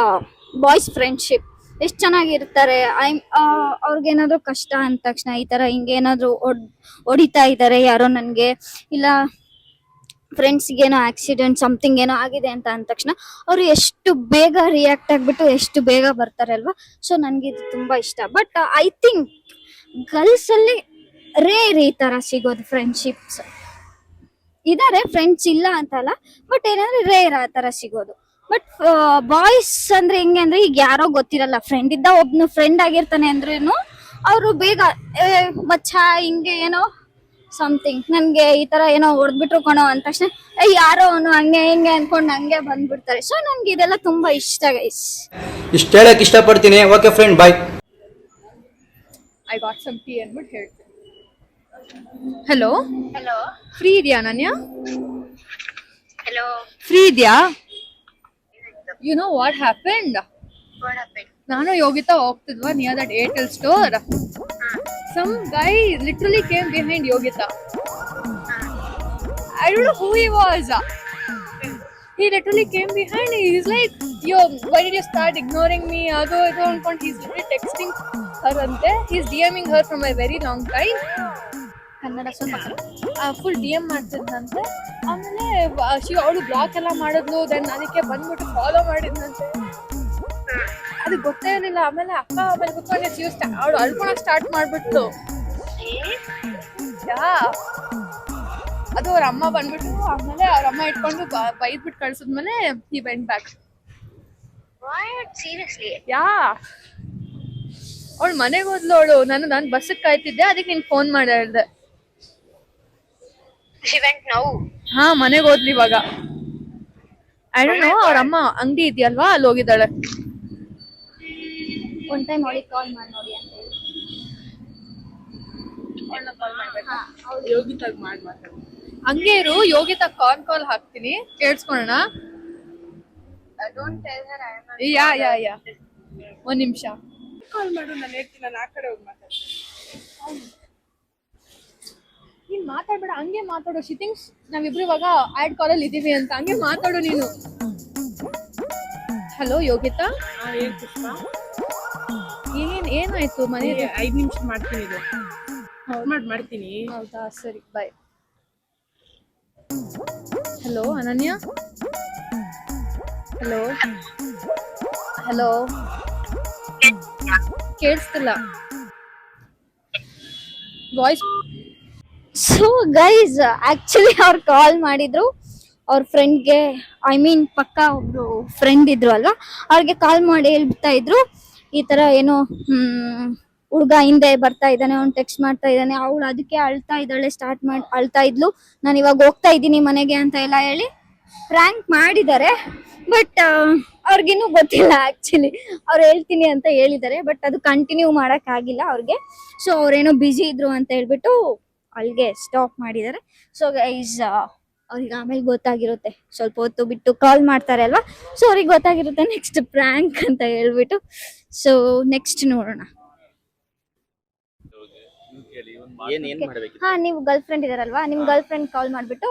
Speaker 5: boys friendship. ಎಷ್ಟು ಚೆನ್ನಾಗಿರ್ತಾರೆ. ಅವ್ರಿಗೇನಾದ್ರು ಕಷ್ಟ ಅಂದ ತಕ್ಷಣ ಈ ತರ ಹಿಂಗೇನಾದ್ರು ಹೊಡಿತಾ ಇದ್ದಾರೆ ಯಾರೋ ನನ್ಗೆ, ಇಲ್ಲ ಫ್ರೆಂಡ್ಸ್ಗೆ ಏನೋ ಆಕ್ಸಿಡೆಂಟ್ ಸಮಥಿಂಗ್ ಏನೋ ಆಗಿದೆ ಅಂತ ಅಂದ ತಕ್ಷಣ ಅವ್ರು ಎಷ್ಟು ಬೇಗ ರಿಯಾಕ್ಟ್ ಆಗ್ಬಿಟ್ಟು ಎಷ್ಟು ಬೇಗ ಬರ್ತಾರೆ ಅಲ್ವಾ. ಸೊ ನನ್ಗೆ ಇದು ತುಂಬಾ ಇಷ್ಟ. ಬಟ್ ಐ ಥಿಂಕ್ ಗರ್ಲ್ಸ್ ಅಲ್ಲಿ ರೇರ್ ಈ ತರ ಸಿಗೋದು ಫ್ರೆಂಡ್ಶಿಪ್ಸ್. ಇದಾರೆ ಫ್ರೆಂಡ್ಸ್, ಇಲ್ಲ ಅಂತಲ್ಲ, ಬಟ್ ಏನಂದ್ರೆ ರೇರ್ ಆ ತರ ಸಿಗೋದು. ಬಟ್ ಬಾಯ್ಸ್ ಅಂದ್ರೆ ಹೆಂಗೆ ಅಂದ್ರೆ, ಈಗ ಯಾರೋ ಗೊತ್ತಿರಲ್ಲ, ಫ್ರೆಂಡ್ ಇದ್ದ ಒಬ್ನು ಫ್ರೆಂಡ್ ಆಗಿರ್ತಾನೆ ಅಂದ್ರೇನು ಅವರು ಬೇಗ ಮಚ್ಚ ಹಿಂಗೆ ಏನೋ ಸಮಥಿಂಗ್ ನನ್ಗೆ ಈ ತರ ಏನೋ ಹೊಡೆದ್ಬಿಟ್ರು ಕಣೋ ಅಂದ ತಕ್ಷಣ ಯಾರೋ ಅವನು ಹಂಗೆ ಹಿಂಗೆ ಅನ್ಕೊಂಡು ಹಂಗೆ ಬಂದ್ಬಿಡ್ತಾರೆ. ಸೊ ನನ್ಗೆ ಇದೆಲ್ಲ ತುಂಬಾ ಇಷ್ಟ ಗೈಸ್.
Speaker 3: ಇಷ್ಟ ಹೇಳಕ್ ಇಷ್ಟಪಡ್ತೀನಿ. Okay friend, bye.
Speaker 4: I got some tea ಅಂದ್ಬಿಟ್ಟು ಹೇಳ್ತೀನಿ. ಹಲೋ, ಫ್ರೀ ಇದೆಯಾ ಅನನ್ಯ?
Speaker 5: ಹಲೋ,
Speaker 4: ಫ್ರೀ ಇದೆಯಾ? You know what happened? ನಾನು ಯೋಗಿತಾ ಹೋಗ್ತಿದ್ವಾ near that Airtel store. Some guy literally came behind Yogita. I don't know who he was. He literally came behind. He's like, yo, why did you start ignoring me? Ado anಕೊಂಡು he's literally texting her ante. He's DMing her from a very long time. Kannada full D M ಮಾಡ್ತಿದ್ದಂತೆ. ಆಮೇಲೆ ಅವಳು ಬ್ಲಾಕ್ ಎಲ್ಲ ಮಾಡಿದ್ಲು. ದೆನ್ ಅದಕ್ಕೆ ಬಂದ್ಬಿಟ್ಟು ಫಾಲೋ ಮಾಡಿದ್ನಂತೆ. ಅದು ಗೊತ್ತೇ ಇರಲಿಲ್ಲ. ಆಮೇಲೆ ಅಕ್ಕ ಆಮೇಲೆ ಕುತ್ಕೊಂಡು ಅವಳು ಅಳ್ಕೊಳಕ್ ಸ್ಟಾರ್ಟ್ ಮಾಡ್ಬಿಟ್ಲು. ಅದು ಅವ್ರ ಅಮ್ಮ ಬಂದ್ಬಿಟ್ಟು ಆಮೇಲೆ ಅವ್ರ ಅಮ್ಮ ಇಟ್ಕೊಂಡು ಬೈದ್ಬಿಟ್ಟು ಕಳ್ಸಿದ್ಮೇಲೆ he went back.
Speaker 5: What? Seriously?
Speaker 4: ಯಾ ಅವಳು ಮನೆಗೆ ಹೋದ್ಲು. ಅವಳು ನಾನು ಬಸ್ಸಿಗೆ ಕಾಯ್ತಿದ್ದೆ, ಅದಕ್ಕೆ ನಿನ್ ಫೋನ್ ಮಾಡಿ ಹೇಳ್ದೆ.
Speaker 5: She went now.
Speaker 4: ಹಾ, ಮನೆಗೆ ಹೋದ್ಲಿ ಇವಾಗ. ಐ ಡೋಂಟ್ ನೋ, ಅವ್ರ ಅಮ್ಮ ಅಂಗಡಿ ಇದೆಯಲ್ವಾ, ಅಲ್ಲಿ ಹೋಗಿದ್ದಾಳೆ.
Speaker 5: ಒನ್ ಟೈಮ್ ಅವಳಿಗೆ ಕಾಲ್ ಮಾಡಿ ನೋಡಿ ಅಂತ ಹೇಳಿ.
Speaker 4: ಹಂಗೆ ಇರು, ಯೋಗಿತಾ ಕಾಲ್ ಹಾಕ್ತೀನಿ, ಕೇಳಿಸ್ಕೊಳ್ಳೋಣ.
Speaker 5: Don't tell her I am not.
Speaker 4: ಯಾ ಒಂದ್ ನಿಮಿಷ
Speaker 1: ಕಾಲ್ ಮಾಡು, ನಾನು ಹೇಳ್ತೀನಿ. ನಾನು ಆ ಕಡೆ ಹೋಗಿ ಮಾತಾಡ್ತೀನಿ.
Speaker 4: ನೀನ್ ಮಾತಾಡ್ಬೇಡ, ಹಂಗೆ ಮಾತಾಡು. ಶಿ ಥಿಂಕ್ಸ್ ನಾವಿಬ್ರು ಇವಾಗ ಆಡ್ ಕಾಲಲ್ಲಿ ಇದೀವಿ ಅಂತ. ಹಂಗೆ ಮಾತಾಡು ನೀನು. ಹಲೋ ಯೋಗಿತಾ,
Speaker 1: ಏನ್ ಪುಷ್ಪ?
Speaker 4: ಏನಾಯ್ತು ಮನೆ?
Speaker 1: 5 ನಿಮಿಷ ಮಾಡ್ತೀನಿ, ಇದು ಮಾಡ್ತೀನಿ.
Speaker 4: ಹೌದಾ, ಸರಿ, ಬಾಯ್. ಹಲೋ ಅನನ್ಯ, ಹಲೋ ಕೇಳಿಸ್ತಿಲ್ಲ ವಾಯ್ಸ್.
Speaker 5: ಸೊ ಗೈಸ್, ಆಕ್ಚುಲಿ ಅವ್ರು ಕಾಲ್ ಮಾಡಿದ್ರು ಅವ್ರ ಫ್ರೆಂಡ್ಗೆ. ಐ ಮೀನ್ ಪಕ್ಕ ಒಬ್ರು ಫ್ರೆಂಡ್ ಇದ್ರು ಅಲ್ವಾ, ಅವ್ರಿಗೆ ಕಾಲ್ ಮಾಡಿ ಹೇಳ್ತಾ ಇದ್ರು ಈ ತರ ಏನೋ ಹುಡ್ಗ ಹಿಂದೆ ಬರ್ತಾ ಇದ್ದಾನೆ, ಅವ್ನು ಟೆಕ್ಸ್ಟ್ ಮಾಡ್ತಾ ಇದ್ದಾನೆ. ಅವಳು ಅದಕ್ಕೆ ಅಳ್ತಾ ಇದ್ಲು. ನಾನು ಇವಾಗ ಹೋಗ್ತಾ ಇದ್ದೀನಿ ಮನೆಗೆ ಅಂತ ಎಲ್ಲ ಹೇಳಿ ಪ್ರ್ಯಾಂಕ್ ಮಾಡಿದ್ದಾರೆ. ಬಟ್ ಅವ್ರಿಗಿನ್ನೂ ಗೊತ್ತಿಲ್ಲ. ಆಕ್ಚುಲಿ ಅವ್ರು ಹೇಳ್ತೀನಿ ಅಂತ ಹೇಳಿದ್ದಾರೆ, ಬಟ್ ಅದು ಕಂಟಿನ್ಯೂ ಮಾಡಕ್ ಆಗಿಲ್ಲ ಅವ್ರಿಗೆ. ಸೊ ಅವ್ರೇನೋ ಬಿಜಿ ಇದ್ರು ಅಂತ ಹೇಳ್ಬಿಟ್ಟು ಅಲ್ಲಿಗೆ ಸ್ಟಾಪ್ ಮಾಡಿದ್ದಾರೆ. ಸೊ ಗೈಸ್, ಅವ್ರಿಗೆ ಆಮೇಲೆ ಗೊತ್ತಾಗಿರುತ್ತೆ, ಸ್ವಲ್ಪ ಹೊತ್ತು ಬಿಟ್ಟು ಕಾಲ್ ಮಾಡ್ತಾರೆ ಅಲ್ವಾ, ಸೊ ಅವ್ರಿಗೆ ಗೊತ್ತಾಗಿರುತ್ತೆ ನೆಕ್ಸ್ಟ್ ಪ್ರ್ಯಾಂಕ್ ಅಂತ ಹೇಳ್ಬಿಟ್ಟು. ಸೊ ನೆಕ್ಸ್ಟ್ ನೋಡೋಣ. ಹಾ, ನೀವು ಗರ್ಲ್ ಫ್ರೆಂಡ್ ಇದಾರಲ್ವಾ, ನಿಮ್ ಗರ್ಲ್ ಫ್ರೆಂಡ್ ಕಾಲ್ ಮಾಡ್ಬಿಟ್ಟು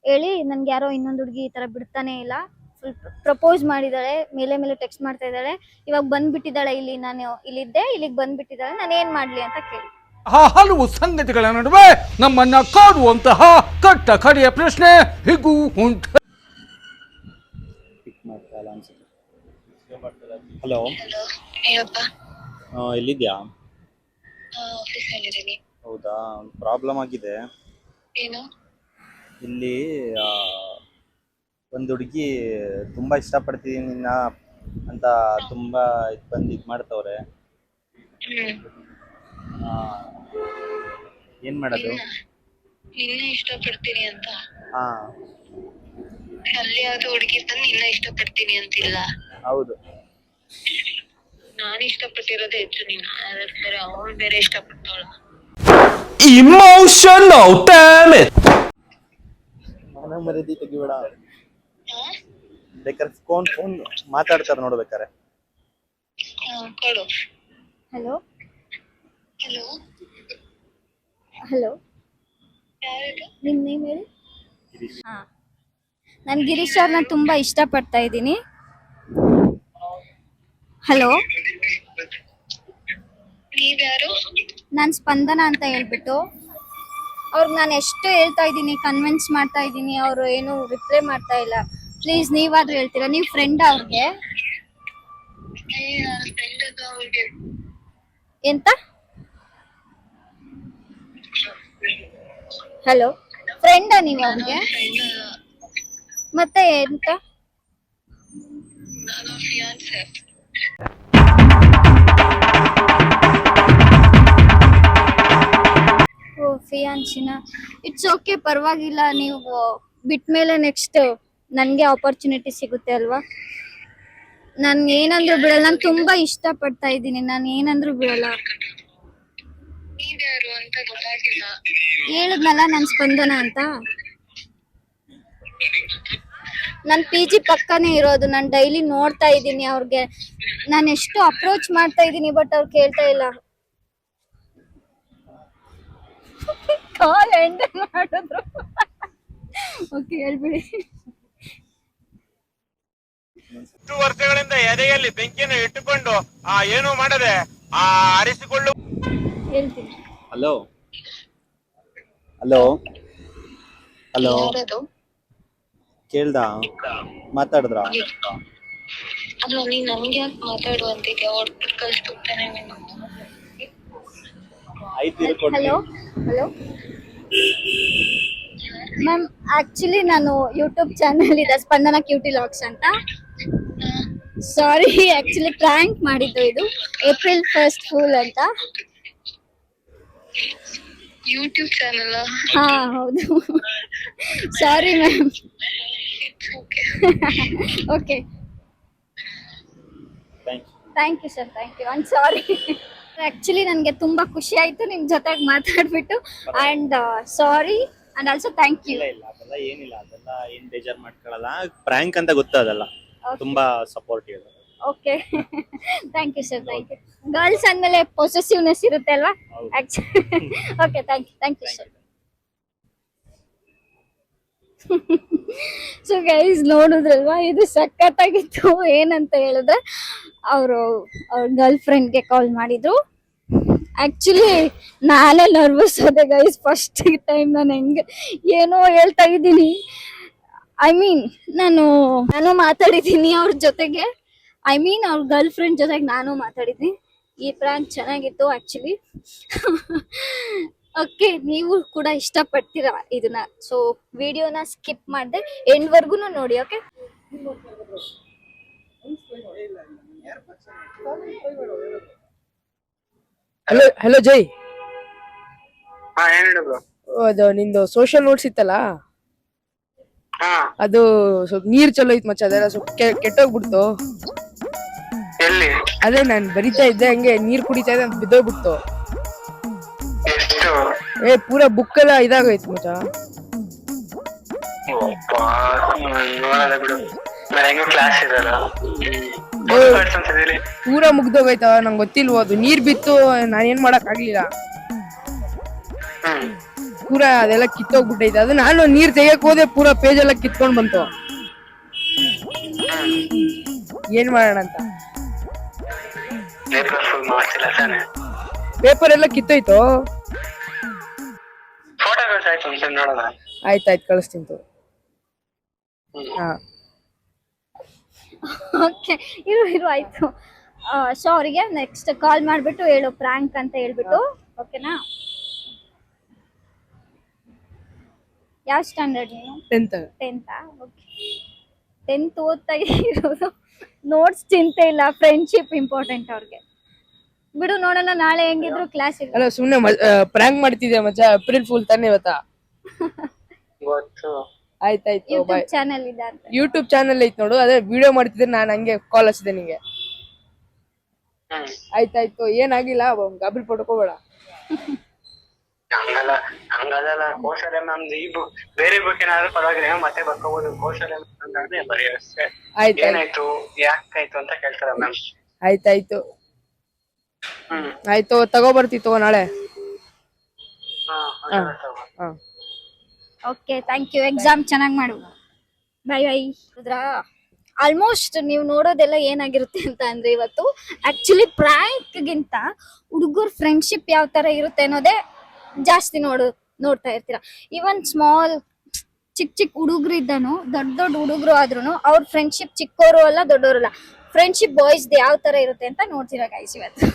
Speaker 5: ಹೇಳಿ, ನನ್ಗೆ ಯಾರೋ ಇನ್ನೊಂದು ಹುಡುಗಿ ಈ ತರ ಬಿಡ್ತಾನೆ ಇಲ್ಲ, ಫುಲ್ ಪ್ರಪೋಸ್ ಮಾಡಿದಾಳೆ, ಮೇಲೆ ಟೆಕ್ಸ್ಟ್ ಮಾಡ್ತಾ ಇದ್ದಾಳೆ, ಇವಾಗ ಬಂದ್ಬಿಟ್ಟಿದ್ದಾಳೆ, ಇಲ್ಲಿ ನಾನು ಇಲ್ಲಿದ್ದೆ, ಇಲ್ಲಿಗೆ ಬಂದ್ಬಿಟ್ಟಿದ್ದಾಳೆ, ನಾನು ಏನ್ ಮಾಡ್ಲಿ ಅಂತ ಕೇಳಿ.
Speaker 9: ಹಲವು ಸಂಗತಿಗಳ ನಡುವೆ ನಮ್ಮನ್ನ ಕಾಡುವಂತಹ ಕಟ್ಟ ಕಡೆಯ ಪ್ರಶ್ನೆ ಹೀಗೂ ಉಂಟು.
Speaker 2: ಹಲೋ, ಎಲ್ಲಿದ್ಯಾ? ಹೌದಾ, ಪ್ರಾಬ್ಲಮ್ ಆಗಿದೆ. ಇಲ್ಲಿ ಒಂದು ಹುಡುಗಿ ತುಂಬಾ ಇಷ್ಟಪಡ್ತೀನಿ ನಿನ್ನ ಅಂತ ತುಂಬಾ ಬಂದು ಇದು ಮಾಡ್ತವ್ರೆ. ಏನ್ ಮಾಡೋದು?
Speaker 10: ನಿನ್ನ ಇಷ್ಟಪಡ್ತೀನಿ ಅಂತ?
Speaker 2: ಹಾ,
Speaker 10: ಅಲ್ಲಿ ಯಾವ್ದು ಹುಡುಗಿ ತಂದು ನಿನ್ನ ಇಷ್ಟಪಡ್ತೀನಿ ಅಂತಿಲ್ಲ.
Speaker 2: ಹೌದು.
Speaker 10: ನಾನು ಇಷ್ಟಪಟ್ಟಿರೋದೇ ಹೆಚ್ಚು, ನೀನು ಅವಳು ಬೇರೆ ಇಷ್ಟಪಟ್ಟವಳ.
Speaker 9: Emotional damage.
Speaker 2: ಮನ ಮರ್ಯಾದೆ ತೆಗಿಬೇಡ. ಬೇಕಾದ್ರೆ ಫೋನ್ ಮಾತಾಡ್ತಾರೆ ನೋಡ್ಬೇಕಾರೆ.
Speaker 10: ಕೊಡು.
Speaker 5: ಹಲೋ
Speaker 10: ಹಲೋ
Speaker 5: ಹಲೋ,
Speaker 10: ಯಾರಿದು?
Speaker 5: ನಿಮ್ ನೇಮ್ ಹೇಳಿ. ಹಾ, ನಾನು ಗಿರೀಶ್ ಅವ್ರನ್ನ ತುಂಬಾ ಇಷ್ಟಪಡ್ತಾ ಇದ್ದೀನಿ. ಹಲೋ,
Speaker 10: ನೀವ್ಯಾರು?
Speaker 5: ನಾನು ಸ್ಪಂದನ ಅಂತ ಹೇಳ್ಬಿಟ್ಟು ಅವ್ರಿಗೆ ನಾನು ಎಷ್ಟು ಹೇಳ್ತಾ ಇದ್ದೀನಿ, ಕನ್ವಿನ್ಸ್ ಮಾಡ್ತಾ ಇದ್ದೀನಿ, ಅವರು ಏನು ರಿಪ್ಲೈ ಮಾಡ್ತಾ ಇಲ್ಲ. ಪ್ಲೀಸ್ ನೀವಾದ್ರೂ ಹೇಳ್ತೀರಾ? ನೀವು ಫ್ರೆಂಡ್ ಅವ್ರಿಗೆ? ಎಂತ? ಹಲೋ, ಫ್ರೆಂಡಾ ನೀವು ಅವ್ರಿಗೆ? ಮತ್ತೆ ಎಂತ?
Speaker 10: ನಾನು ಫಿಯಾನ್ಸೆ.
Speaker 5: ಓ, ಫಿಯಾನ್ಸಿನ. ಇಟ್ಸ್ ಓಕೆ, ಪರವಾಗಿಲ್ಲ. ನೀವು ಬಿಟ್ಮೇಲೆ ನೆಕ್ಸ್ಟ್ ನನಗೆ ಆಪರ್ಚುನಿಟಿ ಸಿಗುತ್ತೆ ಅಲ್ವಾ. ನಾನು ಏನಂದ್ರೂ ಬಿಡಲ್ಲ, ನಾನು ತುಂಬಾ ಇಷ್ಟಪಡ್ತಾ ಇದ್ದೀನಿ, ನಾನು ಏನಂದ್ರೂ ಬಿಡಲ್ಲ.
Speaker 10: ನೀವ್ಯಾರು ಅಂತ ಗೊತ್ತಾಗಿಲ್ಲ.
Speaker 5: ಹೇಳಿದ್ನಲ್ಲ ನಾನು ಸ್ಪಂದನ ಅಂತ. ನನ್ PG ಪಕ್ಕನೇ ಇರೋದು. ನಾನು ಡೈಲಿ ನೋಡ್ತಾ ಇದ್ದೀನಿ ಅವ್ರಿಗೆ. ನಾನು ಎಷ್ಟು ಅಪ್ರೋಚ್ ಮಾಡ್ತಾ ಇದ್ದೀನಿ, ಬಟ್ ಅವ್ರು ಕೇಳ್ತಾ ಇಲ್ಲ. ಕಾಲ್ ಎಂಡ್ ಮಾಡಿದ್ರು. ಓಕೆ, ಹೇಳ್ಬಿಡಿ.
Speaker 6: ಇಷ್ಟು ವರ್ಷಗಳಿಂದ ಎದೆಯಲ್ಲಿ ಬೆಂಕಿಯನ್ನು ಇಟ್ಟುಕೊಂಡು ಏನು ಮಾಡದೆ ಆರಿಸಿಕೊಳ್ಳು.
Speaker 5: ಹೇಳ್ತೀನಿ.
Speaker 3: ಹಲೋ ಹಲೋ ಹಲೋ, ಕೇಳ್ದ? ಮಾತಾಡಿದ್ರ?
Speaker 10: ಅಲ್ಲ, ನೀನ್ ನನ್ಗೆ ಯಾಕೆ ಮಾತಾಡುವಂತಿದ್ಯಾ? ಹೊಡ್ಬಿಟ್ಟು ಕಳ್ಸ್ಬಿಡ್ತೇನೆ ನೀನು.
Speaker 5: ಹಲೋ ಹಲೋ ಮ್ಯಾಮ್, ಆಕ್ಚುಲಿ ನಾನು ಯೂಟ್ಯೂಬ್ ಚಾನಲ್ ಇದೆ ಸ್ಪಂದನ ಕ್ಯೂಟಿ ಲಾಕ್ಸ್ ಅಂತ. ಸಾರಿ, ಆಕ್ಚುಲಿ ಪ್ರ್ಯಾಂಕ್ ಮಾಡಿದ್ದು ಇದು. ಏಪ್ರಿಲ್ 1st ಫೂಲ್ ಅಂತ.
Speaker 10: YouTube channel?
Speaker 5: ಹಾ ಹೌದು. Sorry ma'am. Okay, thank you sir, thank you. I am sorry. Actually ನನಗೆ ತುಂಬಾ ಖುಷಿ ಆಯ್ತು ನಿಮ್ ಜೊತೆಗೆ ಮಾತಾಡ್ಬಿಟ್ಟು. And sorry and also thank you.
Speaker 3: ಇಲ್ಲ ಅದೆಲ್ಲ ಏನಿಲ್ಲ, ಅದೆಲ್ಲ ಏನ್ ಬೇಜಾರ್ ಮಾಡ್ಕೊಳಲ್ಲ. ಪ್ರಾಂಕ್ ಅಂತ ಗೊತ್ತದಲ್ಲ, ತುಂಬಾ supportive.
Speaker 5: Okay, thank you sir, thank you. Girls ಅಂದ್ಮೇಲೆ ಪೊಸೆಸಿವ್ನೆಸ್ ಇರುತ್ತೆ ಅಲ್ವಾ? Okay, thank you sir. So guys, ನೋಡಿದ್ರಲ್ವಾ, ಇದು ಸಖತ್ತಾಗಿತ್ತು. ಏನಂತ ಹೇಳಿದ್ರೆ, ಅವ್ರ ಗರ್ಲ್ ಫ್ರೆಂಡ್ಗೆ ಕಾಲ್ ಮಾಡಿದ್ರು. ಆಕ್ಚುಲಿ ನಾನೇ ನರ್ವಸ್ ಆದೆ ಗೈಸ್. ಫಸ್ಟ್ ಟೈಮ್ ನಾನು ಏನೋ ಹೇಳ್ತಾ ಇದ್ದೀನಿ. ಐ ಮೀನ್ ನಾನು ಮಾತಾಡಿದ್ದೀನಿ ಅವ್ರ ಜೊತೆಗೆ. ಅವ್ರ ಗರ್ಲ್ ಫ್ರೆಂಡ್ ಜೊತೆಗೆ ನಾನು ಮಾತಾಡಿದ್ದೀನಿ. ಈ ಪ್ರಾಂಕ್ ಚೆನ್ನಾಗಿತ್ತು ಆಕ್ಚುಲಿ. ಓಕೆ, ನೀವು ಕೂಡ ಇಷ್ಟಪಡ್ತೀರಾ ಇದನ್ನ. ಸೊ ವಿಡಿಯೋನ ಸ್ಕಿಪ್ ಮಾಡದೆ ಎಂಡ್ವರೆಗೂ ನೋಡಿ. ಓಕೆ,
Speaker 11: ಹಲೋ ಹಲೋ ಜೈ.
Speaker 6: ಏನು ಬ್ರೋ?
Speaker 11: ಅದು ನಿಂದು ಸೋಷಿಯಲ್ ನೋಟ್ಸ್ ಇತ್ತಲ್ಲ, ಅದು ಸ್ವಲ್ಪ ನೀರ್ ಚಲೋ ಇತ್ತು ಮಚ್ಚ. ಅದೆಲ್ಲ ಸ್ವಲ್ಪ ಕೆಟ್ಟೋಗ್ಬಿಡ್ತು.
Speaker 6: ಎಲ್ಲಿ?
Speaker 11: ಅದೇ ನಾನ್ ಬರಿತಾ ಇದ್ದೆ, ಹಂಗೆ ನೀರ್ ಕುಡಿತಾ ಇದ್ದೆ ಅಂತ ಬಿದ್ದೋಗ್ಬಿಡ್ತು.
Speaker 6: ಎಷ್ಟು?
Speaker 11: ಪೂರಾ ಬುಕ್ ಎಲ್ಲ ಇದಾಗೋಯ್ತು ಮಚ್ಚ.
Speaker 6: ಕ್ಲಾಸ್ ಇದಲ್ಲ,
Speaker 11: ಪೂರಾ ಮುಗ್ದೋಗೈತ. ನಂಗೆ ಗೊತ್ತಿಲ್ವ, ಅದು ನೀರ್ ಬಿತ್ತು, ನಾನೇನ್ ಮಾಡಕ್ ಆಗ್ಲಿಲ್ಲ. ಪೂರಾ ಅದೆಲ್ಲ ಕಿತ್ತೋಗ್ಬಿಟ್ಟೈತೆ. ಅದು ನಾನು ನೀರ್ ತೆಗಿಯಕ್ ಹೋದೆ, ಪೂರಾ ಪೇಜ್ ಎಲ್ಲ ಕಿತ್ಕೊಂಡ್ ಬಂತು. ಏನ್ ಮಾಡೋಣ ಅಂತ. ಪೇಪರ್ ಎಲ್ಲ ಕಿತ್ತೋಯ್ತು. ಆಯ್ತಾಯ್ತು, ಕಳಿಸ್ತೀನಿ ತಗೋ. ಹಾ,
Speaker 5: ಓಕೆ, ಇರು ಆಯ್ತು. ಸೊ ಅವ್ರಿಗೆ ನೆಕ್ಸ್ಟ್ ಕಾಲ್ ಮಾಡ್ಬಿಟ್ಟು ಹೇಳು ಪ್ರಾಂಕ್ ಅಂತ ಹೇಳ್ಬಿಟ್ಟು. ಓಕೆನಾ? ಯಾವ ಸ್ಟ್ಯಾಂಡರ್ಡ್ ನೀನು? 10th. ಓಕೆ, 10th ಓದ್ತಾ ಇರೋದು. ನೋಟ್ಸ್ ಚಿಂತೆ ಇಲ್ಲ, ಫ್ರೆಂಡ್ಶಿಪ್ ಇಂಪಾರ್ಟೆಂಟ್ ಅವ್ರಿಗೆ. ಬಿಡು, ನೋಡೋಣ ನಾಳೆ ಹೆಂಗಿದ್ರು ಕ್ಲಾಸ್ ಇದೆ.
Speaker 11: ಅಲ್ಲ, ಸುಮ್ನೆ ಪ್ರ್ಯಾಂಕ್ ಮಾಡ್ತಿದ್ದೆ ಮಚ್ಚ. ಏಪ್ರಿಲ್ ಫುಲ್ ತಾನೇ ಇವತ್ತ. ಆಯ್ತಾಯ್ತು,
Speaker 5: ಯೂಟ್ಯೂಬ್ ಚಾನೆಲ್ ಇದೆ ಅಂತ.
Speaker 11: ಯೂಟ್ಯೂಬ್ ಚಾನೆಲ್ ಐತ್ ನೋಡು, ಅದೇ ವಿಡಿಯೋ ಮಾಡ್ತಿದ್ರೆ ನಾನು ಹಂಗೆ ಕಾಲ್ ಹಚ್ಚಿದೆ ನಿಂಗೆ. ಆಯ್ತಾಯ್ತು, ಏನಾಗಿಲ್ಲ, ಗಾಬರಿ ಪಡ್ಕೋಬೇಡ.
Speaker 6: ಹಂಗಲ್ಲ ಕೌಶಲ್ಯ ಮ್ಯಾಮ್ ಈ ಬುಕ್, ಬೇರೆ ಬುಕ್ ಏನಾದ್ರು ಪರವಾಗಿಲ್ಲ, ಮತ್ತೆ ಬರ್ಕೋಬಹುದು. ಕೌಶಲ್ಯ ಮ್ಯಾಮ್ ಬರೀ ಅಷ್ಟೇ. ಏನಾಯ್ತು, ಯಾಕಾಯ್ತು ಅಂತ ಕೇಳ್ತಾರ ಮ್ಯಾಮ್.
Speaker 11: ಆಯ್ತಾಯ್ತು, ಆಯ್ತು, ತಗೋ ನಾಳೆ.
Speaker 5: Okay, thank you. ಎಕ್ಸಾಮ್ ಚೆನ್ನಾಗಿ ಮಾಡು. ಬೈ. ಆಲ್ಮೋಸ್ಟ್ ನೀವು ನೋಡೋದೆಲ್ಲ ಏನಾಗಿರುತ್ತೆ ಅಂತ ಅಂದ್ರೆ, ಇವತ್ತು ಆಕ್ಚುಲಿ ಪ್ರಾಂಕ್ಗಿಂತ ಹುಡುಗರ ಫ್ರೆಂಡ್ಶಿಪ್ ಯಾವ ತರ ಇರುತ್ತೆ ಅನ್ನೋದೇ ಜಾಸ್ತಿ ನೋಡ್ತಾ ಇರ್ತೀರಾ. ಈವನ್ ಸ್ಮಾಲ್ ಚಿಕ್ಕ ಹುಡುಗರು ಇದ್ದಾನು, ದೊಡ್ಡ ಹುಡುಗರು ಆದ್ರೂ ಅವ್ರ ಫ್ರೆಂಡ್ಶಿಪ್ ಚಿಕ್ಕವರು ಅಲ್ಲ, ದೊಡ್ಡವರಲ್ಲ. ಫ್ರೆಂಡ್ಶಿಪ್ ಬಾಯ್ಸ್ ಯಾವ ತರ ಇರುತ್ತೆ ಅಂತ ನೋಡ್ತೀರಾ ಗೈಸ್. ಇವತ್ತು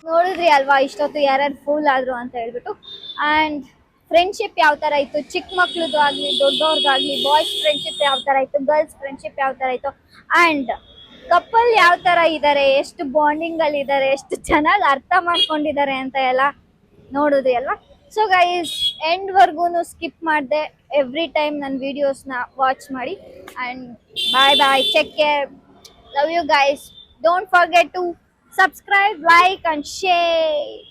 Speaker 5: ನೋಡಿದ್ರಿ ಅಲ್ವಾ ಇಷ್ಟೊತ್ತು ಯಾರ್ಯಾರು ಫೂಲ್ ಆದ್ರು ಅಂತ ಹೇಳ್ಬಿಟ್ಟು. ಅಂಡ್ ಫ್ರೆಂಡ್ಶಿಪ್ ಯಾವ ತರ ಇತ್ತು, ಚಿಕ್ಕ ಮಕ್ಳದ್ದು ಆಗ್ಲಿ ದೊಡ್ಡವ್ರದ್ದಾಗ್ಲಿ, ಬಾಯ್ಸ್ ಫ್ರೆಂಡ್ಶಿಪ್ ಯಾವ ತರ ಇತ್ತು, ಗರ್ಲ್ಸ್ ಫ್ರೆಂಡ್ಶಿಪ್ ಯಾವ ತರ ಇತ್ತು, ಅಂಡ್ ಕಪಲ್ ಯಾವ ತರ ಇದಾರೆ, ಎಷ್ಟು ಬಾಂಡಿಂಗ್ ಅಲ್ಲಿ ಇದಾರೆ, ಎಷ್ಟು ಚೆನ್ನಾಗಿ ಅರ್ಥ ಮಾಡ್ಕೊಂಡಿದ್ದಾರೆ ಅಂತ ಎಲ್ಲ ನೋಡಿದ್ರಿ ಅಲ್ವಾ. ಸೊ ಗೈಸ್, ಎಂಡ್ ವರ್ಗೂನು ಸ್ಕಿಪ್ ಮಾಡದೆ ಎವ್ರಿ ಟೈಮ್ ನನ್ನ ವಿಡಿಯೋಸ್ನ ವಾಚ್ ಮಾಡಿ. And bye, take care, love you guys. Don't forget to subscribe, like and share.